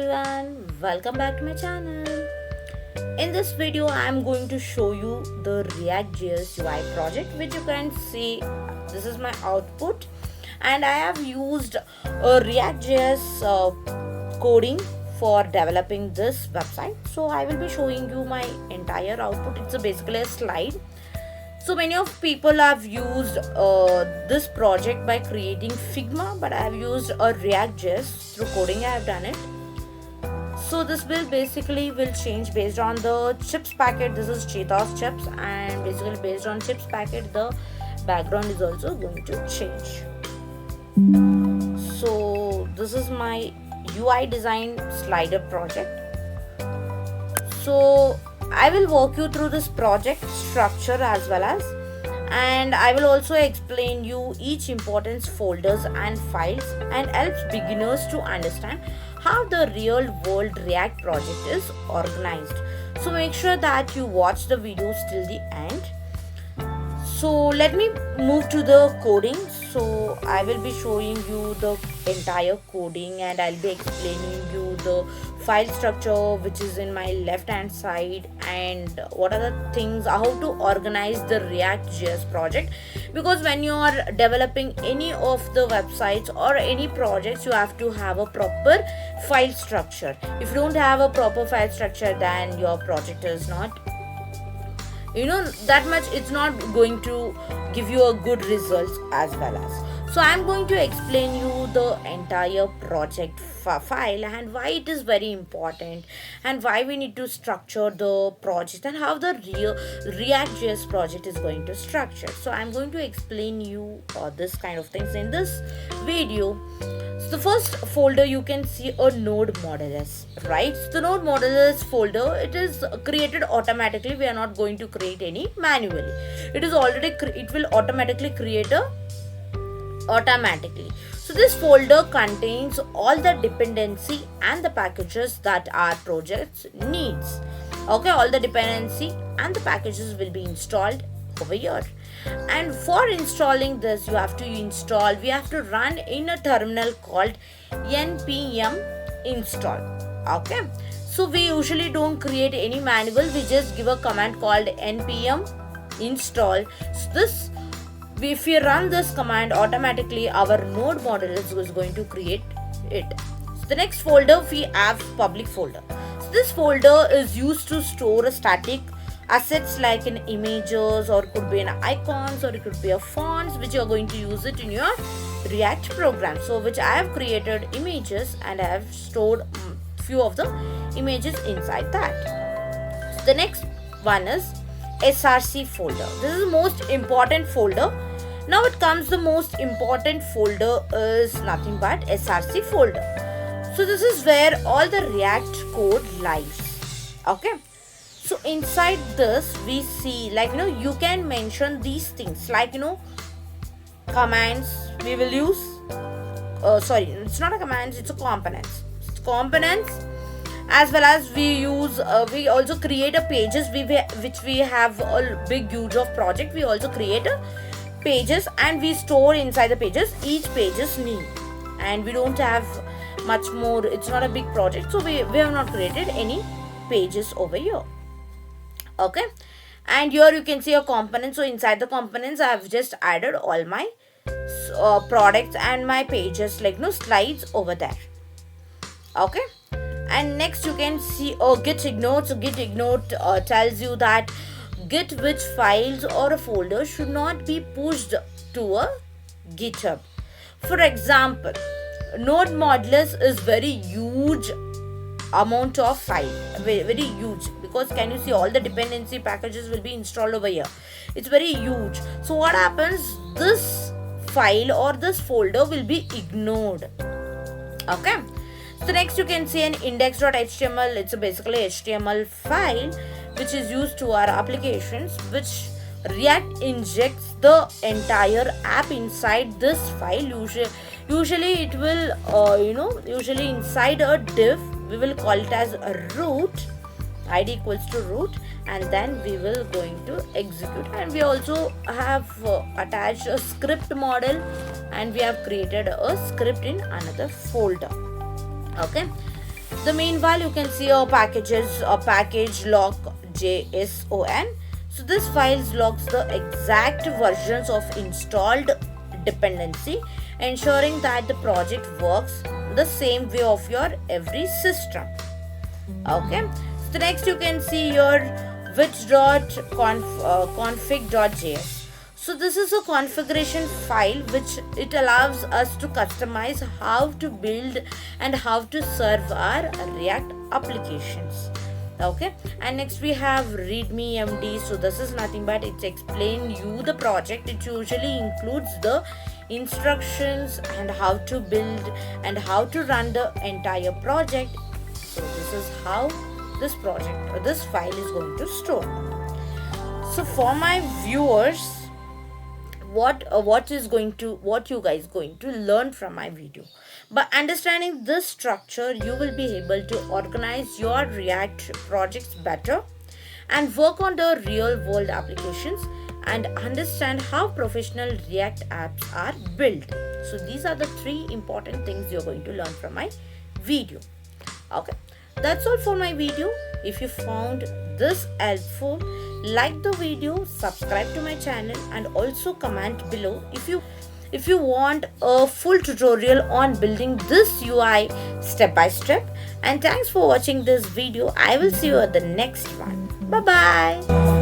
everyone, welcome back to my channel. In this video I am going to show you the React.js UI project, which you can see. This is my output and I have used a React.js coding for developing this website. So I will be showing you my entire output. It's basically a slide. So many of people have used this project by creating Figma, but I have used a React.js through coding. I have done it. So this will change based on the chips packet. This is Cheetos chips, and basically based on chips packet, the background is also going to change. So this is my UI design slider project. So I will walk you through this project structure as well as, and I will also explain you each important folders and files and helps beginners to understand how the real world React project is organized. So make sure that you watch the videos till the end. So let me move to the coding. So I will be showing you the entire coding and I'll be explaining you the file structure which is in my left hand side and what are the things, how to organize the React.js project, because when you are developing any of the websites or any projects, you have to have a proper file structure. If you don't have a proper file structure, then your project is not, that much, it's not going to give you a good results as well as. So I'm going to explain you the entire project file and why it is very important and why we need to structure the project and how the React.js project is going to structure. So I'm going to explain you this kind of things in this video. So the first folder, you can see a node models, right? So the node models folder, it is created automatically. We are not going to create any manually. It will automatically create automatically. So this folder contains all the dependency and the packages that our project needs. Okay, all the dependency and the packages will be installed over here. And for installing this, we have to run in a terminal called npm install. Okay, so we usually don't create any manual, we just give a command called npm install. So this, if we run this command, automatically our node model is going to create it. So the next folder, we have public folder. So this folder is used to store a static assets like in images, or it could be an icons, or it could be a fonts which you are going to use it in your React program. So which I have created images and I have stored few of the images inside that. So the next one is src folder. This is the most important folder. Now it comes, the most important folder is nothing but src folder. So this is where all the React code lies. Okay. So inside this we see, you can mention these things like, commands we will use. It's not a commands, it's a components. It's components, as well as we also create a pages which we have a big huge of project. We also create a pages and we store inside the pages each page's name, and we don't have much more. It's not a big project, so we have not created any pages over here. Okay, and here you can see a component. So inside the components I have just added all my products and my pages, slides over there. Okay, and next you can see git ignore. So git ignore tells you that git which files or a folder should not be pushed to a GitHub. For example, node modulus is very huge amount of file, very huge, because can you see all the dependency packages will be installed over here. It's very huge. So what happens, this file or this folder will be ignored. Okay, so next you can see an index.html. It's basically HTML file which is used to our applications, which React injects the entire app inside this file. Usually it will usually inside a div, we will call it as a root, id equals to root, and then we will going to execute. And we also have attached a script model, and we have created a script in another folder. Okay, The meanwhile, you can see our packages, a package lock JSON. So this file logs the exact versions of installed dependency, ensuring that the project works the same way of your every system. Okay. So the next you can see your which.config.js. So this is a configuration file which it allows us to customize how to build and how to serve our React applications. Okay, and next we have readme md. So this is nothing but it's explain you the project. It usually includes the instructions and how to build and how to run the entire project. So this is how this project or this file is going to store. So for my viewers, what you guys going to learn from my video? By understanding this structure, you will be able to organize your React projects better and work on the real world applications and understand how professional React apps are built. So these are the 3 important things you're going to learn from my video. Okay, that's all for my video. If you found this helpful, like the video, subscribe to my channel, and also comment below if you want a full tutorial on building this UI step by step. And thanks for watching this video. I will see you at the next one. Bye bye.